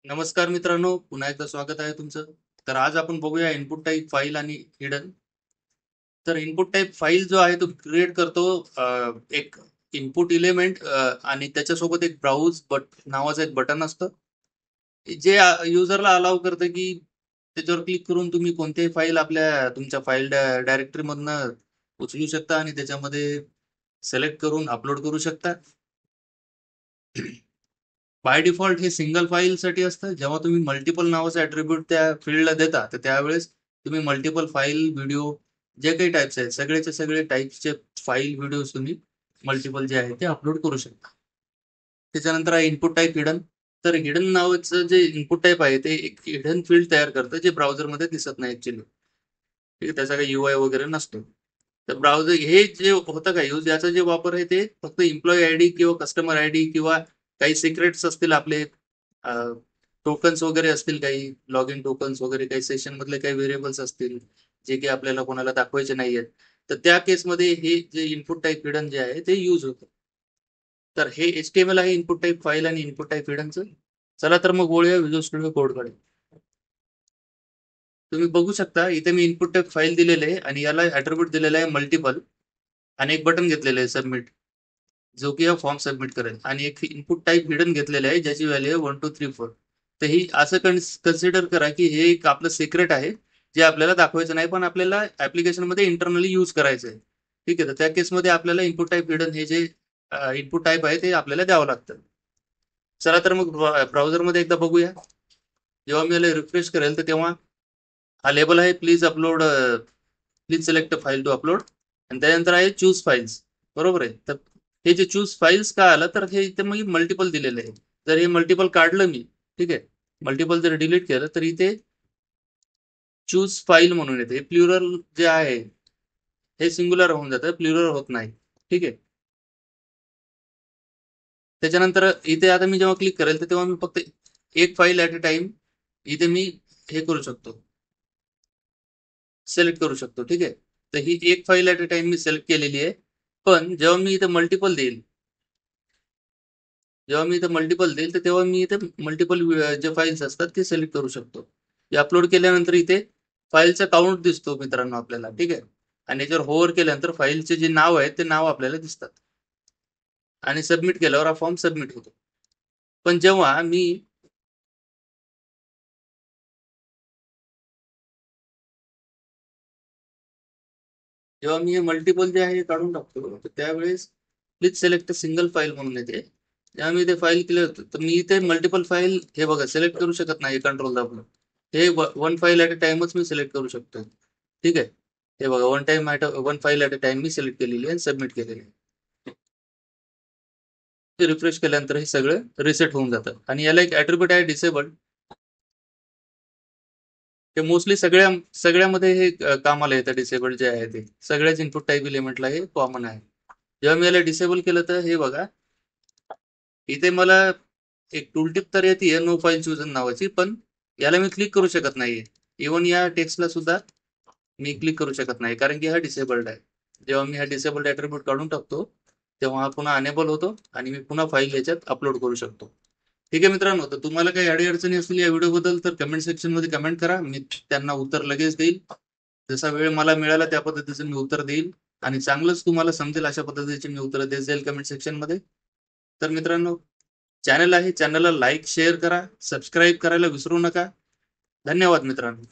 नमस्कार मित्रांनो, पुन्हा एकदा स्वागत आहे तुमचं. तर आज आपण बघूया इनपुट टाइप फाईल आणि हिडन. तर इनपुट टाइप फाईल जो आहे तो क्रिएट करतो एक इनपुट एलिमेंट आणि त्याच्यासोबत एक ब्राउज नावाचं एक बटन असतं. जे युजरला अलाउ करतं की त्याच्यावर क्लिक करून तुम्ही कोणतीही फाईल तुमच्या फाईल डायरेक्टरीमधनं उचलू शकता आणि त्याच्यामध्ये सिलेक्ट करून अपलोड करू शकता. बाय डिफॉल्ट हे सिंगल फाईलसाठी असतं. जेव्हा तुम्ही मल्टिपल नावाचं ॲट्रिब्यूट त्या फील्डला देता, तर त्यावेळेस तुम्ही मल्टिपल फाईल, व्हिडिओ जे काही टाइप्स आहेत, सगळेचे सगळे टाइप्सचे फाईल, व्हिडिओज तुम्ही मल्टिपल जे आहे ते अपलोड करू शकता. त्याच्यानंतर आहे इनपुट टाइप हिडन. तर हिडन नावाचं जे इनपुट टाइप आहे, ते एक हिडन फील्ड तयार करतं, जे ब्राउझरमध्ये दिसत नाही ॲक्चुअली. ठीक आहे, त्याचा काही यूआय वगैरे नसतो. तर ब्राउझर हे जे होतं का यूज, याचा जे वापर आहे ते फक्त एम्प्लॉई आयडी किंवा कस्टमर आयडी किंवा काही सिक्रेट्स असतील आपले, टोकन्स वगैरे असतील, काही लॉग इन टोकन्स वगैरे, काही सेशन मधले काही व्हेरिएबल्स असतील जे की आपल्याला कोणाला दाखवायचे नाहीयेत, तर त्या केसमध्ये हे जे इनपुट टाइप हिडन जे आहे ते यूज होतं. तर हे HTML आहे इनपुट टाइप फाईल आणि इनपुट टाइप हिडनचं. चला तर मग वळूया व्हिज्युअल स्टुडिओ कोडकडे. तुम्ही बघू शकता इथे मी इनपुट टाइप फाईल दिलेले आहे आणि याला ॲट्रिब्यूट दिलेला आहे मल्टिपल आणि एक बटन घेतलेलं आहे सबमिट, जो की हा फॉर्म सबमिट करेल, आणि एक इनपुट टाइप हिडन घेतलेलं आहे ज्याची व्हॅल्यू आहे 1 2 3 4. तर ही असं कन्सिडर करा की हे एक आपलं सिक्रेट आहे, जे आपल्याला दाखवायचं नाही, पण आपल्याला ऍप्लिकेशन मध्ये इंटरनली यूज करायचं आहे. ठीक आहे, तर त्या केसमध्ये आपल्याला इनपुट टाइप हिडन हे जे इनपुट टाइप आहे ते आपल्याला द्यावं लागतं. चला तर मग ब्राउझरमध्ये एकदा बघूया. जेव्हा मी याला रिफ्रेश करेल तर तेव्हा हा लेबल आहे please upload, please select file to upload, आणि त्यानंतर आहे चूज फाईल्स. बरोबर आहे. तर हे जे चूज फाईल्स का आलं, तर हे इथे मी मल्टिपल दिलेलं आहे. जर हे मल्टिपल काढलं मी, ठीक आहे, मल्टिपल जर डिलीट केलं तर इथे चूज फाईल म्हणून येते. प्लुरल जे आहे हे सिंग्युलर होऊन जातं, प्लुरल होत नाही. ठीक आहे. त्याच्यानंतर इथे आता मी जेव्हा क्लिक करेल तर तेव्हा मी फक्त एक फाईल ऍट अ टाइम इथे मी हे करू शकतो, सिलेक्ट करू शकतो. ठीक आहे. तर ही एक file at a time me select केलेली आहे. पण जेव्हा मी इथे मल्टिपल देईल तर तेव्हा मी इथे मल्टिपल जे फाईल्स असतात ते सिलेक्ट करू शकतो. हे अपलोड केल्यानंतर इथे फाईलचा काउंट दिसतो मित्रांनो आपल्याला. ठीक आहे. आणि याच्यावर होवर केल्यानंतर फाईलचे जे नाव आहे ते नाव आपल्याला दिसतात, आणि सबमिट केल्यावर हा फॉर्म सबमिट होतो. पण जेव्हा मी हे मल्टिपल जे आहे हे काढून टाकतो, तर त्यावेळेस प्लीज सिलेक्ट सिंगल फाईल म्हणून येते. जेव्हा मी ते फाईल क्लिअर होतो, तर मी इथे मल्टिपल फाईल हे बघा सिलेक्ट करू शकत नाही कंट्रोल दाबून. हे वन फाईल ॲट अ टाइमच मी सिलेक्ट करू शकतो. ठीक आहे. हे बघा, one file at a time me select केलेली आहे आणि सबमिट केलेली आहे. रिफ्रेश केल्यानंतर हे सगळं रिसेट होऊन जातं, आणि याला एक ॲट्रिब्यूट आहे डिसेबल. ते मोस्टली सगळ्यामध्ये हे कामाला येतं. डिसेबल जे आहे ते सगळ्याच इनपुट टाईप एलिमेंटला हे कॉमन आहे. जेव्हा मी याला डिसेबल केलं तर हे बघा, इथे मला एक टूलटिप तर येते नो फाईल चूजन नावाची, पण याला मी क्लिक करू शकत नाहीये. इव्हन या टेक्स्टला सुद्धा मी क्लिक करू शकत नाही, कारण की हा डिसेबल्ड आहे. जेव्हा मी हा डिसेबल्ड ॲट्रिब्यूट काढून टाकतो, तेव्हा हा पुन्हा अनेबल होतो आणि मी पुन्हा फाईल याच्यात अपलोड करू शकतो. ठीक आहे मित्रांनो, तर तुम्हाला काही अडचणी असतील या व्हिडिओबद्दल तर कमेंट सेक्शन मध्ये कमेंट करा, मी त्यांना उत्तर लगेच देईल. जसा वेळ मला मिळाला त्या पद्धतीचं मी उत्तर देईल, आणि चांगलंच तुम्हाला समजेल अशा पद्धतीचे मी उत्तर देत जाईल कमेंट सेक्शन मध्ये. तर मित्रांनो, चॅनल आहे, चॅनलला लाईक शेअर करा, सबस्क्राईब करायला विसरू नका. धन्यवाद मित्रांनो.